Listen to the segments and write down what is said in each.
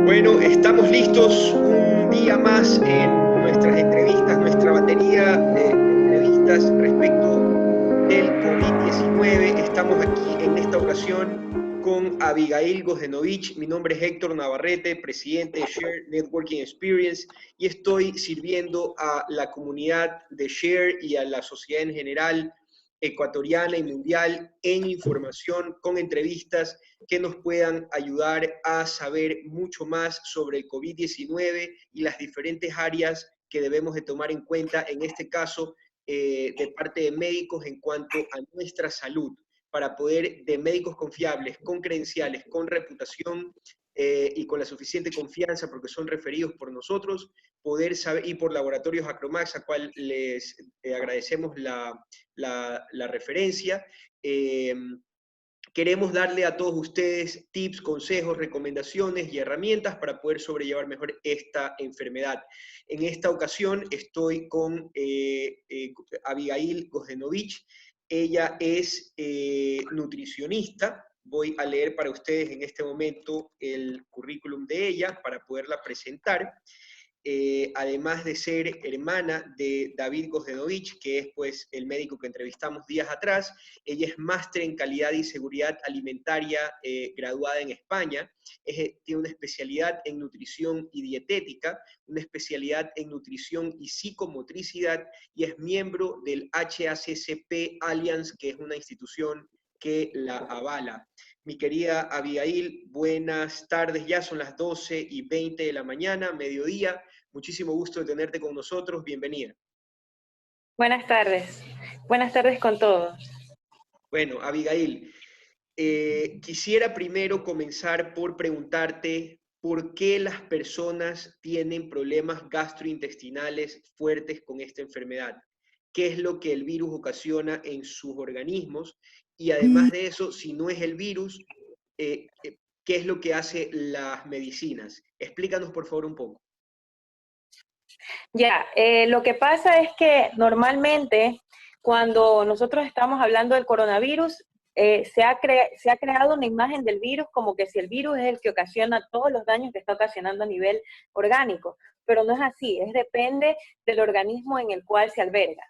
Bueno, estamos listos un día más en nuestras entrevistas, nuestra batería de entrevistas respecto del COVID-19. Estamos aquí en esta ocasión con Abigail Gozdenovich. Mi nombre es Héctor Navarrete, presidente de Share Networking Experience, y estoy sirviendo a la comunidad de Share y a la sociedad en general ecuatoriana y mundial en información con entrevistas que nos puedan ayudar a saber mucho más sobre el COVID-19 y las diferentes áreas que debemos de tomar en cuenta, en este caso, de parte de médicos en cuanto a nuestra salud, para poder, de médicos confiables, con credenciales, con reputación y con la suficiente confianza, porque son referidos por nosotros, poder saber, y por Laboratorios Acromax, a cual les agradecemos la referencia. Queremos darle a todos ustedes tips, consejos, recomendaciones y herramientas para poder sobrellevar mejor esta enfermedad. En esta ocasión estoy con Abigail Gozdenovich. Ella es nutricionista. Voy a leer para ustedes en este momento el currículum de ella para poderla presentar. Además de ser hermana de David Gozdenovich, que es pues el médico que entrevistamos días atrás. Ella es máster en calidad y seguridad alimentaria, graduada en España. Tiene una especialidad en nutrición y dietética, una especialidad en nutrición y psicomotricidad, y es miembro del HACCP Alliance, que es una institución que la avala. Mi querida Abigail, buenas tardes, ya son las 12:20 de la mañana, mediodía. Muchísimo gusto de tenerte con nosotros, bienvenida. Buenas tardes con todos. Bueno, Abigail, quisiera primero comenzar por preguntarte por qué las personas tienen problemas gastrointestinales fuertes con esta enfermedad. ¿Qué es lo que el virus ocasiona en sus organismos? Y además de eso, si no es el virus, ¿qué es lo que hace las medicinas? Explícanos por favor un poco. Lo que pasa es que normalmente cuando nosotros estamos hablando del coronavirus, se ha creado una imagen del virus como que si el virus es el que ocasiona todos los daños que está ocasionando a nivel orgánico, pero no es así, depende del organismo en el cual se alberga.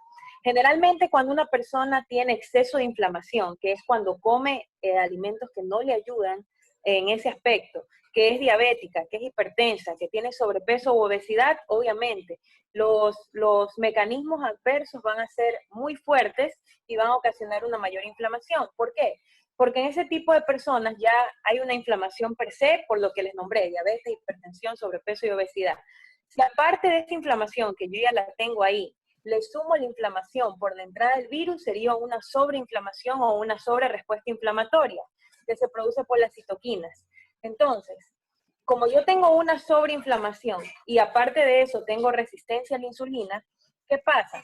Generalmente cuando una persona tiene exceso de inflamación, que es cuando come alimentos que no le ayudan en ese aspecto, que es diabética, que es hipertensa, que tiene sobrepeso u obesidad, obviamente los mecanismos adversos van a ser muy fuertes y van a ocasionar una mayor inflamación. ¿Por qué? Porque en ese tipo de personas ya hay una inflamación per se, por lo que les nombré, diabetes, hipertensión, sobrepeso y obesidad. Si aparte de esta inflamación, que yo ya la tengo ahí, le sumo la inflamación por la entrada del virus, sería una sobreinflamación o una sobrerespuesta inflamatoria que se produce por las citoquinas. Entonces, como yo tengo una sobreinflamación y aparte de eso tengo resistencia a la insulina, ¿qué pasa?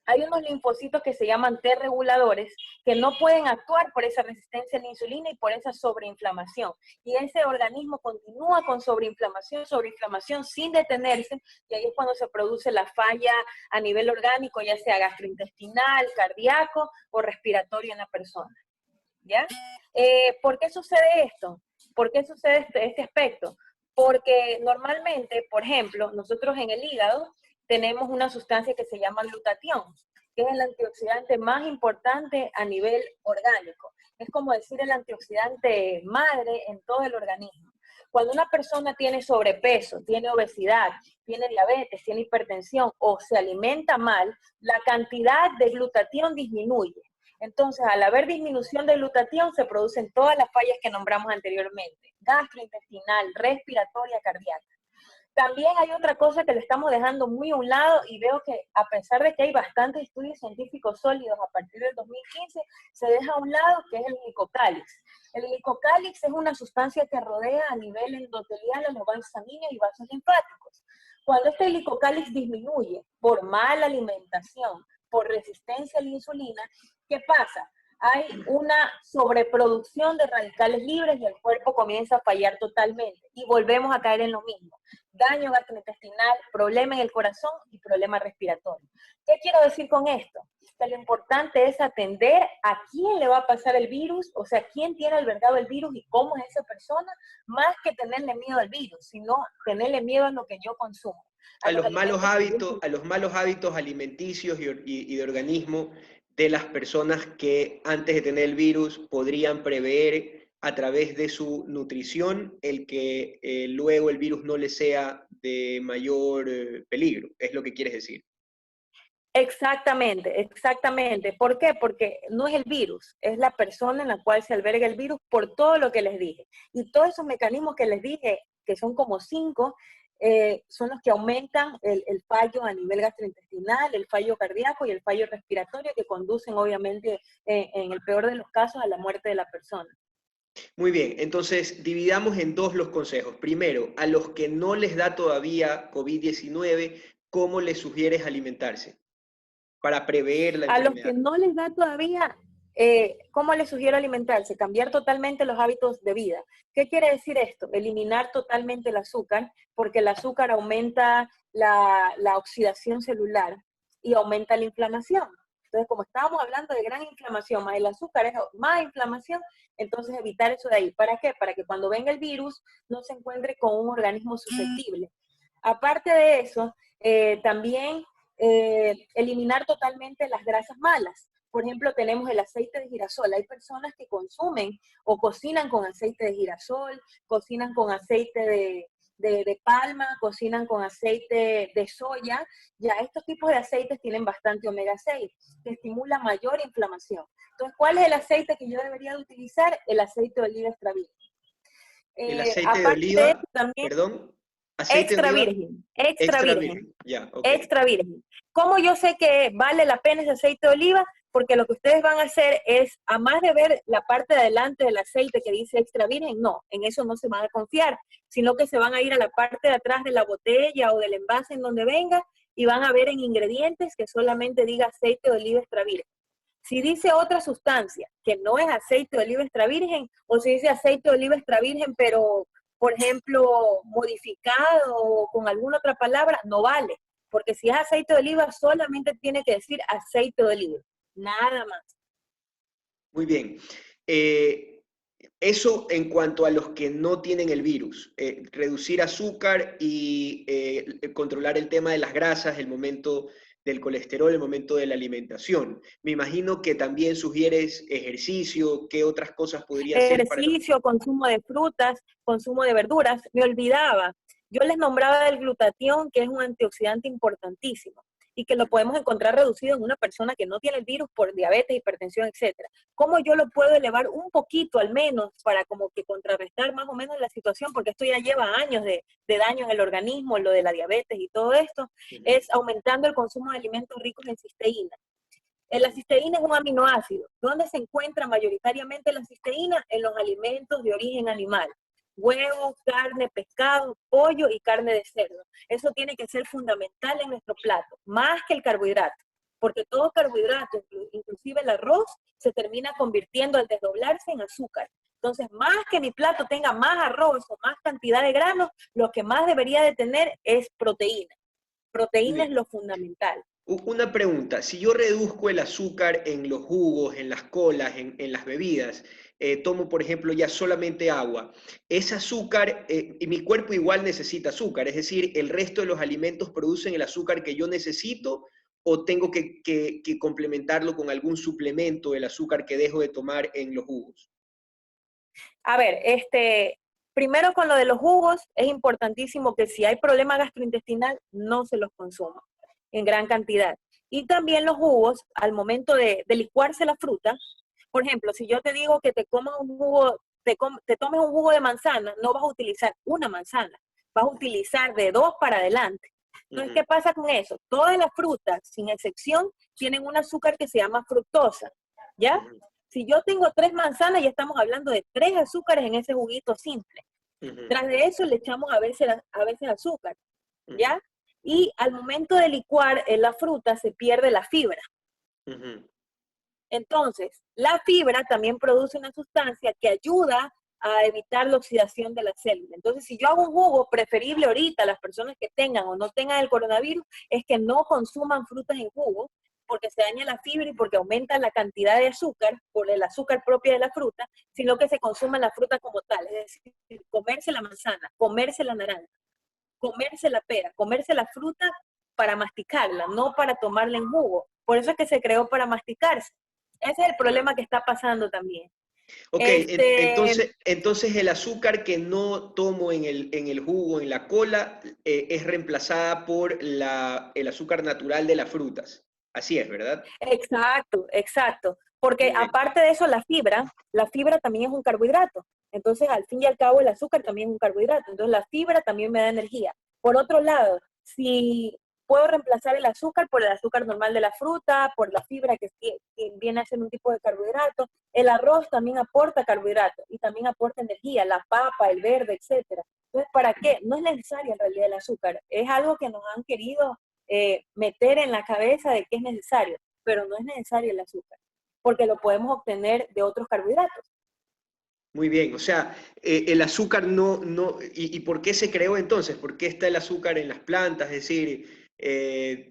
Hay unos linfocitos que se llaman T reguladores que no pueden actuar por esa resistencia a la insulina y por esa sobreinflamación. Y ese organismo continúa con sobreinflamación sin detenerse, y ahí es cuando se produce la falla a nivel orgánico, ya sea gastrointestinal, cardíaco o respiratorio en la persona. ¿Ya? ¿Por qué sucede esto? ¿Por qué sucede este aspecto? Porque normalmente, por ejemplo, nosotros en el hígado tenemos una sustancia que se llama glutatión, que es el antioxidante más importante a nivel orgánico. Es como decir el antioxidante madre en todo el organismo. Cuando una persona tiene sobrepeso, tiene obesidad, tiene diabetes, tiene hipertensión o se alimenta mal, la cantidad de glutatión disminuye. Entonces, al haber disminución de glutatión, se producen todas las fallas que nombramos anteriormente: gastrointestinal, respiratoria, cardíaca. También hay otra cosa que le estamos dejando muy a un lado, y veo que a pesar de que hay bastantes estudios científicos sólidos a partir del 2015, se deja a un lado, que es el glicocálix. El glicocálix es una sustancia que rodea a nivel endotelial a los vasos sanguíneos y vasos linfáticos. Cuando este glicocálix disminuye por mala alimentación, por resistencia a la insulina, ¿qué pasa? hay una sobreproducción de radicales libres y el cuerpo comienza a fallar totalmente. Y volvemos a caer en lo mismo. Daño gastrointestinal, problema en el corazón y problema respiratorio. ¿Qué quiero decir con esto? Que lo importante es atender a quién le va a pasar el virus, o sea, quién tiene albergado el virus y cómo es esa persona, más que tenerle miedo al virus, sino tenerle miedo a lo que yo consumo. A los malos hábitos, a los malos hábitos alimenticios y de organismo de las personas que antes de tener el virus podrían prever a través de su nutrición el que luego el virus no les sea de mayor peligro, es lo que quieres decir. Exactamente, exactamente. ¿Por qué? Porque no es el virus, es la persona en la cual se alberga el virus por todo lo que les dije. Y todos esos mecanismos que les dije, que son como 5, son los que aumentan el fallo a nivel gastrointestinal, el fallo cardíaco y el fallo respiratorio, que conducen obviamente, en el peor de los casos, a la muerte de la persona. Muy bien, entonces dividamos en dos los consejos. Primero, a los que no les da todavía COVID-19, ¿cómo les sugieres alimentarse para prever la A los enfermedad? que no les da todavía, ¿cómo les sugiero alimentarse? Cambiar totalmente los hábitos de vida. ¿Qué quiere decir esto? Eliminar totalmente el azúcar, porque el azúcar aumenta la oxidación celular y aumenta la inflamación. Entonces, como estábamos hablando de gran inflamación, más el azúcar es más inflamación, entonces evitar eso de ahí. ¿Para qué? Para que cuando venga el virus no se encuentre con un organismo susceptible. Aparte de eso, también eliminar totalmente las grasas malas. Por ejemplo, tenemos el aceite de girasol. Hay personas que consumen o cocinan con aceite de girasol, cocinan con aceite de palma, cocinan con aceite de soya. Ya estos tipos de aceites tienen bastante omega 6, que estimula mayor inflamación. Entonces, ¿cuál es el aceite que yo debería de utilizar? El aceite de oliva extra virgen. El aceite de Aparte de eso, oliva, también perdón, aceite de extra oliva virgen, extra extra virgen. virgen. Ya, ok. Extra virgen. ¿Cómo yo sé que vale la pena ese aceite de oliva? Porque lo que ustedes van a hacer es, a más de ver la parte de adelante del aceite que dice extra virgen, no, en eso no se van a confiar, sino que se van a ir a la parte de atrás de la botella o del envase en donde venga y van a ver en ingredientes que solamente diga aceite de oliva extra virgen. Si dice otra sustancia que no es aceite de oliva extra virgen, o si dice aceite de oliva extra virgen, pero, por ejemplo, modificado o con alguna otra palabra, no vale. Porque si es aceite de oliva, solamente tiene que decir aceite de oliva, nada más. Muy bien. Eso en cuanto a los que no tienen el virus. Reducir azúcar y controlar el tema de las grasas, el momento del colesterol, el momento de la alimentación. Me imagino que también sugieres ejercicio, ¿qué otras cosas podría ser para los... Ejercicio, consumo de frutas, consumo de verduras. Me olvidaba, yo les nombraba el glutatión, que es un antioxidante importantísimo y que lo podemos encontrar reducido en una persona que no tiene el virus por diabetes, hipertensión, etcétera. ¿Cómo yo lo puedo elevar un poquito al menos para como que contrarrestar más o menos la situación? Porque esto ya lleva años de daño en el organismo, lo de la diabetes y todo esto, es aumentando el consumo de alimentos ricos en cisteína. La cisteína es un aminoácido. ¿Dónde se encuentra mayoritariamente la cisteína? En los alimentos de origen animal. Huevos, carne, pescado, pollo y carne de cerdo. Eso tiene que ser fundamental en nuestro plato, más que el carbohidrato. Porque todo carbohidrato, inclusive el arroz, se termina convirtiendo al desdoblarse en azúcar. Entonces, más que mi plato tenga más arroz o más cantidad de granos, lo que más debería de tener es proteína. Muy Proteína es bien. lo fundamental. Una pregunta, si yo reduzco el azúcar en los jugos, en las colas, en las bebidas, tomo por ejemplo ya solamente agua, ese azúcar, y mi cuerpo igual necesita azúcar, es decir, el resto de los alimentos producen el azúcar que yo necesito o tengo que complementarlo con algún suplemento, el azúcar que dejo de tomar en los jugos. A ver, primero con lo de los jugos, es importantísimo que si hay problema gastrointestinal, no se los consuma en gran cantidad. Y también los jugos, al momento de licuarse la fruta, por ejemplo, si yo te digo que te comas un jugo, te tomes un jugo de manzana, no vas a utilizar una manzana, vas a utilizar de 2 para adelante. Entonces, ¿qué pasa con eso? Todas las frutas, sin excepción, tienen un azúcar que se llama fructosa, ¿ya? Si yo tengo 3 manzanas, ya estamos hablando de 3 azúcares en ese juguito simple. Tras de eso le echamos a veces azúcar, ¿ya? Y al momento de licuar la fruta se pierde la fibra. Entonces, la fibra también produce una sustancia que ayuda a evitar la oxidación de la célula. Entonces, si yo hago un jugo, preferible ahorita, las personas que tengan o no tengan el coronavirus, es que no consuman frutas en jugo, porque se daña la fibra y porque aumenta la cantidad de azúcar por el azúcar propia de la fruta, sino que se consuma la fruta como tal, es decir, comerse la manzana, comerse la naranja, comerse la pera, comerse la fruta para masticarla, no para tomarla en jugo. Por eso es que se creó para masticarse. Ese es el problema que está pasando también. Ok, Este, entonces el azúcar que no tomo en el jugo, en la cola, es reemplazada por el azúcar natural de las frutas. Así es, ¿verdad? exacto, exacto. Porque Muy bien. aparte de eso, la fibra también es un carbohidrato. Entonces, al fin y al cabo, el azúcar también es un carbohidrato. Entonces, la fibra también me da energía. Por otro lado, si puedo reemplazar el azúcar por el azúcar normal de la fruta, por la fibra que viene a ser un tipo de carbohidrato, el arroz también aporta carbohidratos y también aporta energía, la papa, el verde, etcétera. Entonces, ¿para qué? No es necesario en realidad el azúcar. Es algo que nos han querido meter en la cabeza de que es necesario, pero no es necesario el azúcar, porque lo podemos obtener de otros carbohidratos. Muy bien, o sea, el azúcar ¿y por qué se creó entonces? ¿Por qué está el azúcar en las plantas? Es decir,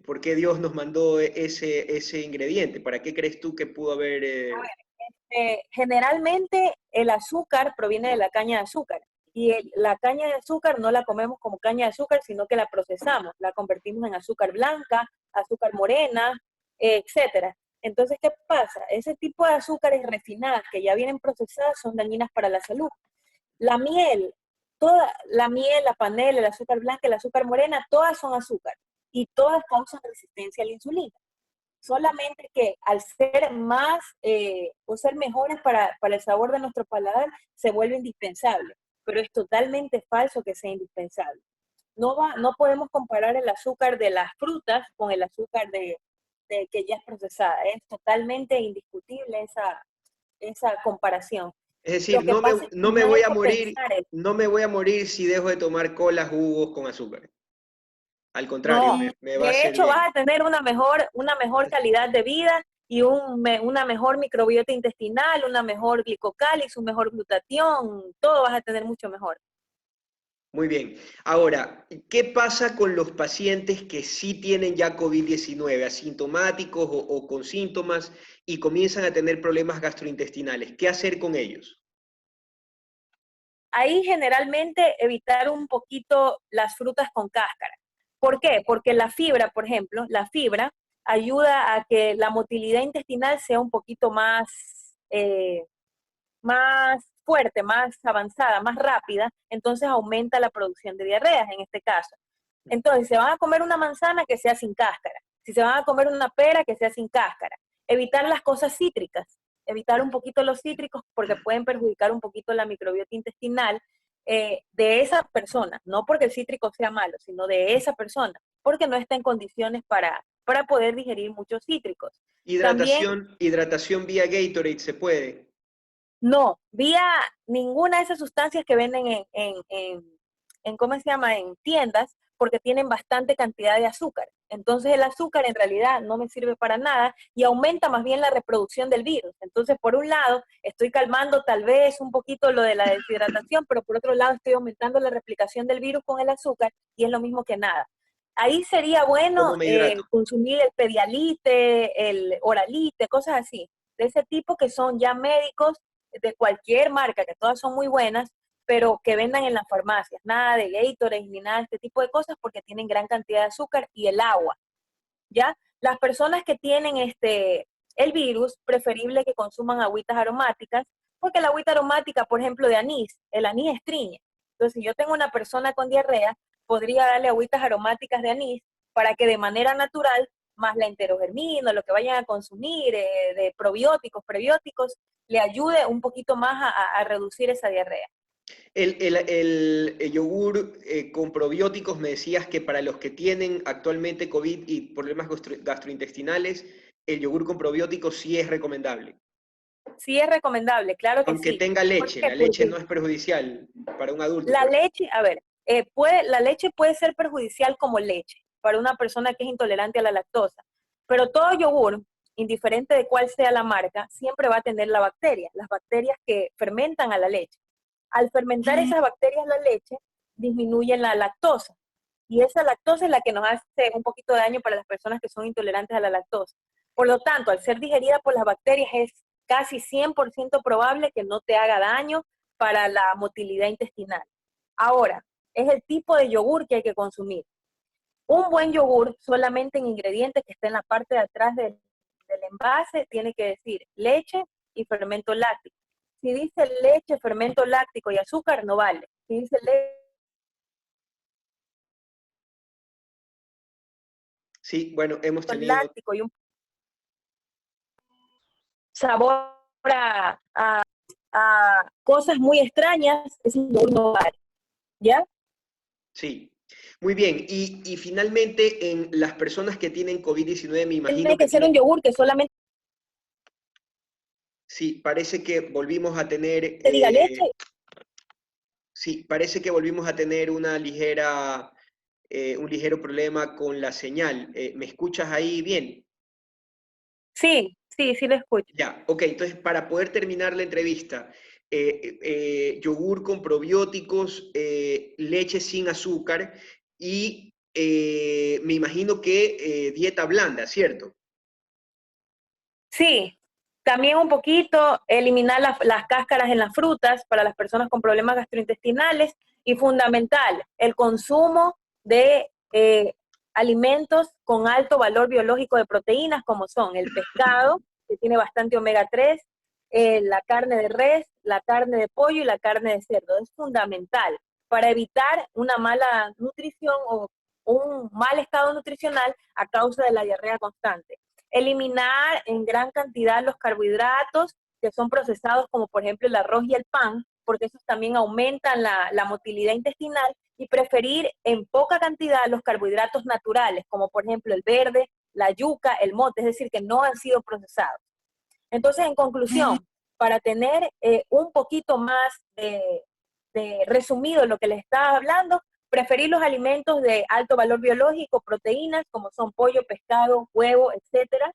¿por qué Dios nos mandó ese ingrediente? ¿Para qué crees tú que pudo haber... Generalmente el azúcar proviene de la caña de azúcar y la caña de azúcar no la comemos como caña de azúcar, sino que la procesamos, la convertimos en azúcar blanca, azúcar morena, etcétera. Entonces, ¿qué pasa? Ese tipo de azúcares refinadas que ya vienen procesadas son dañinas para la salud. La miel, toda la miel, la panela, el azúcar blanca, el azúcar morena, todas son azúcar y todas causan resistencia a la insulina. Solamente que al ser más o ser mejores para el sabor de nuestro paladar, se vuelve indispensable. Pero es totalmente falso que sea indispensable. No podemos comparar el azúcar de las frutas con el azúcar de que ya es procesada. Es totalmente indiscutible esa comparación. Es Lo decir, que pasa es que no me no es voy el a que morir, pensar. no me voy a morir si dejo de tomar cola, jugos con azúcar. Al contrario, No, me va a de hacer hecho bien. vas a tener una mejor calidad de vida y una mejor microbiota intestinal, una mejor glicocálisis, un mejor glutatión, todo vas a tener mucho mejor. Muy bien. Ahora, ¿qué pasa con los pacientes que sí tienen ya COVID-19, asintomáticos o con síntomas y comienzan a tener problemas gastrointestinales? ¿Qué hacer con ellos? Ahí generalmente evitar un poquito las frutas con cáscara. ¿Por qué? Porque la fibra, por ejemplo, la fibra ayuda a que la motilidad intestinal sea un poquito más fuerte, más avanzada, más rápida, entonces aumenta la producción de diarreas en este caso. Entonces, si se van a comer una manzana, que sea sin cáscara. Si se van a comer una pera, que sea sin cáscara. Evitar las cosas cítricas, evitar un poquito los cítricos porque pueden perjudicar un poquito la microbiota intestinal de esa persona, no porque el cítrico sea malo, sino de esa persona, porque no está en condiciones para poder digerir muchos cítricos. También Hidratación vía Gatorade se puede. no, vía ninguna de esas sustancias que venden ¿cómo se llama? En tiendas, porque tienen bastante cantidad de azúcar. Entonces el azúcar en realidad no me sirve para nada y aumenta más bien la reproducción del virus. Entonces, por un lado, estoy calmando tal vez un poquito lo de la deshidratación, pero por otro lado estoy aumentando la replicación del virus con el azúcar y es lo mismo que nada. Ahí sería bueno ¿Cómo me hidrato? consumir el pedialite, el oralite, cosas así, de ese tipo que son ya médicos de cualquier marca, que todas son muy buenas, pero que vendan en las farmacias. Nada de Gatorade ni nada de este tipo de cosas porque tienen gran cantidad de azúcar y el agua, ¿ya? Las personas que tienen el virus, preferible que consuman agüitas aromáticas, porque la agüita aromática, por ejemplo, de anís, el anís estriñe. Entonces, si yo tengo una persona con diarrea, podría darle agüitas aromáticas de anís para que de manera natural, más la enterogermina, lo que vayan a consumir, de probióticos, prebióticos, le ayude un poquito más a reducir esa diarrea. El yogur con probióticos, me decías que para los que tienen actualmente COVID y problemas gastrointestinales, el yogur con probióticos sí es recomendable. Sí es recomendable, claro que Aunque sí. tenga ¿Por leche, qué? la leche Porque no es perjudicial para un adulto, la por ejemplo. leche, a ver, la leche puede ser perjudicial como leche para una persona que es intolerante a la lactosa, pero todo yogur, indiferente de cuál sea la marca, siempre va a tener la bacteria, las bacterias que fermentan a la leche. Al fermentar esas bacterias la leche, disminuyen la lactosa. Y esa lactosa es la que nos hace un poquito de daño para las personas que son intolerantes a la lactosa. Por lo tanto, al ser digerida por las bacterias, es casi 100% probable que no te haga daño para la motilidad intestinal. Ahora, es el tipo de yogur que hay que consumir. Un buen yogur, solamente en ingredientes que está en la parte de atrás del envase, tiene que decir leche y fermento láctico. Si dice leche, fermento láctico y azúcar, no vale. Si dice leche Sí, bueno, hemos tenido... láctico y un sabor a cosas muy extrañas, ese yogur no vale. ¿Ya? Sí, muy bien. Y finalmente, en las personas que tienen COVID-19, me imagino Tiene que que ser un tienen... yogur que solamente Sí, parece que volvimos a tener... te diga leche. sí, parece que volvimos a tener una ligera, un ligero problema con la señal. ¿Me escuchas ahí bien? Sí, sí, sí lo escucho. Ya, ok, entonces para poder terminar la entrevista, yogur con probióticos, leche sin azúcar y me imagino que dieta blanda, ¿cierto? Sí, también un poquito eliminar las cáscaras en las frutas para las personas con problemas gastrointestinales y fundamental, el consumo de alimentos con alto valor biológico de proteínas como son el pescado, que tiene bastante omega 3, la carne de res, la carne de pollo y la carne de cerdo. Es fundamental para evitar una mala nutrición o un mal estado nutricional a causa de la diarrea constante. Eliminar en gran cantidad los carbohidratos que son procesados, como por ejemplo el arroz y el pan, porque esos también aumentan la motilidad intestinal, y preferir en poca cantidad los carbohidratos naturales, como por ejemplo el verde, la yuca, el mote, es decir, que no han sido procesados. Entonces, en conclusión, para tener un poquito más de resumido lo que les estaba hablando, preferir los alimentos de alto valor biológico, proteínas, como son pollo, pescado, huevo, etcétera.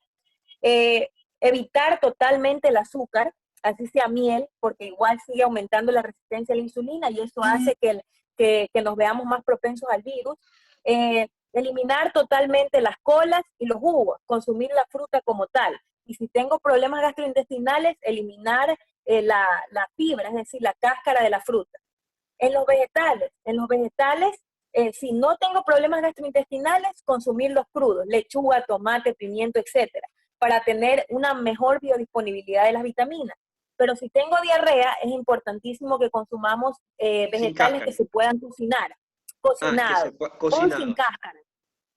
Evitar totalmente el azúcar, así sea miel, porque igual sigue aumentando la resistencia a la insulina y eso hace que nos veamos más propensos al virus. Eliminar totalmente las colas y los jugos, consumir la fruta como tal. Y si tengo problemas gastrointestinales, eliminar la fibra, es decir, la cáscara de la fruta. En los vegetales, si no tengo problemas gastrointestinales, consumir los crudos, lechuga, tomate, pimiento, etcétera, para tener una mejor biodisponibilidad de las vitaminas. Pero si tengo diarrea, es importantísimo que consumamos Sin vegetales que cáscara. se puedan cocinar, Ah, que se cocinados o sin cocinados. cáscara.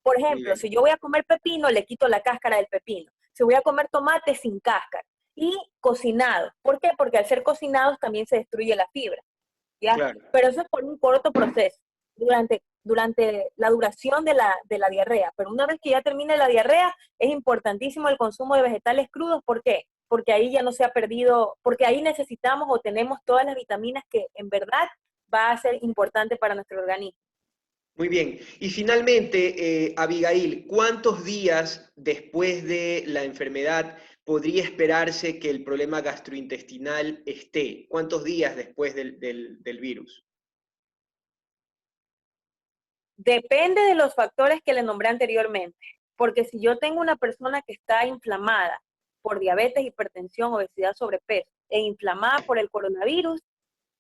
Por Muy ejemplo, bien. si yo voy a comer pepino, le quito la cáscara del pepino. Si voy a comer tomate, sin cáscara. Y cocinado. ¿Por qué? Porque al ser cocinados también se destruye la fibra. ¿Ya? Claro. Pero eso es por un corto proceso, durante la duración de la diarrea. Pero una vez que ya termine la diarrea, es importantísimo el consumo de vegetales crudos. ¿Por qué? Porque ahí ya no se ha perdido, porque ahí necesitamos o tenemos todas las vitaminas que en verdad va a ser importante para nuestro organismo. Muy bien. Y finalmente, Abigail, ¿cuántos días después de la enfermedad podría esperarse que el problema gastrointestinal esté? ¿Cuántos días después del virus? Depende de los factores que le nombré anteriormente, porque si yo tengo una persona que está inflamada por diabetes, hipertensión, obesidad, sobrepeso, e inflamada por el coronavirus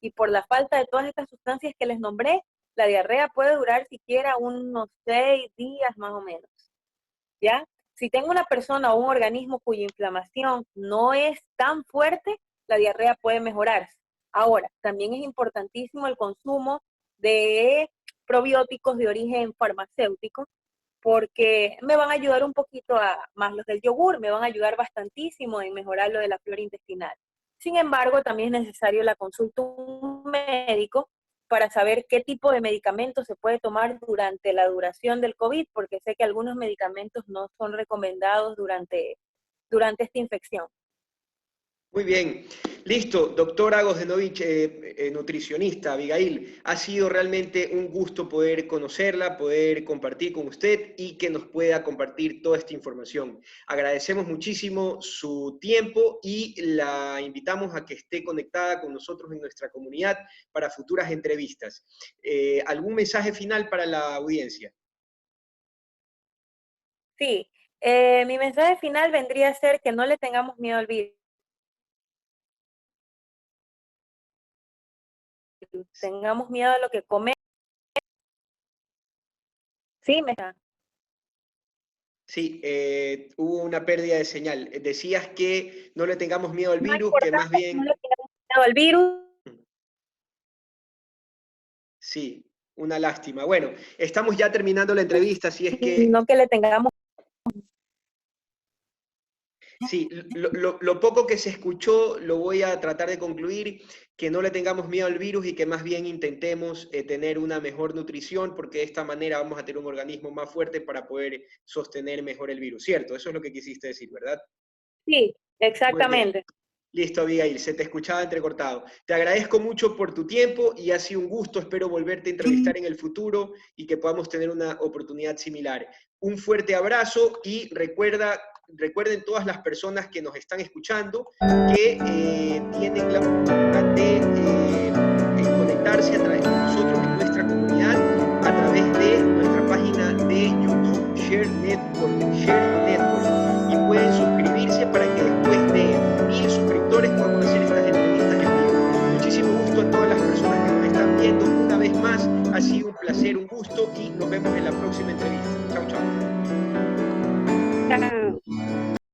y por la falta de todas estas sustancias que les nombré, la diarrea puede durar siquiera unos 6 días más o menos, ¿ya? Si tengo una persona o un organismo cuya inflamación no es tan fuerte, la diarrea puede mejorarse. Ahora, también es importantísimo el consumo de probióticos de origen farmacéutico, porque me van a ayudar un poquito más los del yogur, me van a ayudar bastantísimo en mejorar lo de la flora intestinal. Sin embargo, también es necesario la consulta de un médico para saber qué tipo de medicamentos se puede tomar durante la duración del COVID, porque sé que algunos medicamentos no son recomendados durante esta infección. Muy bien. Listo, doctora Gosdenovich. nutricionista, Abigail. Ha sido realmente un gusto poder conocerla, poder compartir con usted y que nos pueda compartir toda esta información. Agradecemos muchísimo su tiempo y la invitamos a que esté conectada con nosotros en nuestra comunidad para futuras entrevistas. ¿Algún mensaje final para la audiencia? Sí, mi mensaje final vendría a ser que no le tengamos miedo al virus. Tengamos miedo a lo que comemos. Sí, me está. Sí, hubo una pérdida de señal. Decías que no le tengamos miedo al Más virus, que más importante es que no bien... le tengamos miedo al virus, Sí, una lástima. Bueno, estamos ya terminando la entrevista, así es que... no que le tengamos. Sí, lo poco que se escuchó lo voy a tratar de concluir, que no le tengamos miedo al virus y que más bien intentemos tener una mejor nutrición, porque de esta manera vamos a tener un organismo más fuerte para poder sostener mejor el virus, ¿cierto? Eso es lo que quisiste decir, ¿verdad? Sí, Muy bien. exactamente. Listo, Abigail, se te escuchaba entrecortado. Te agradezco mucho por tu tiempo y ha sido un gusto, espero volverte a entrevistar en el futuro y que podamos tener una oportunidad similar. Un fuerte abrazo y recuerden todas las personas que nos están escuchando que tienen la oportunidad de conectarse a través de nosotros en nuestra comunidad, a través de nuestra página de YouTube, Share Network, y pueden suscribirse para que después de 1000 suscriptores podamos hacer estas entrevistas en vivo. Muchísimo gusto a todas las personas que nos están viendo una vez más. Ha sido un placer, un gusto y nos vemos en la próxima entrevista. Chau, chau.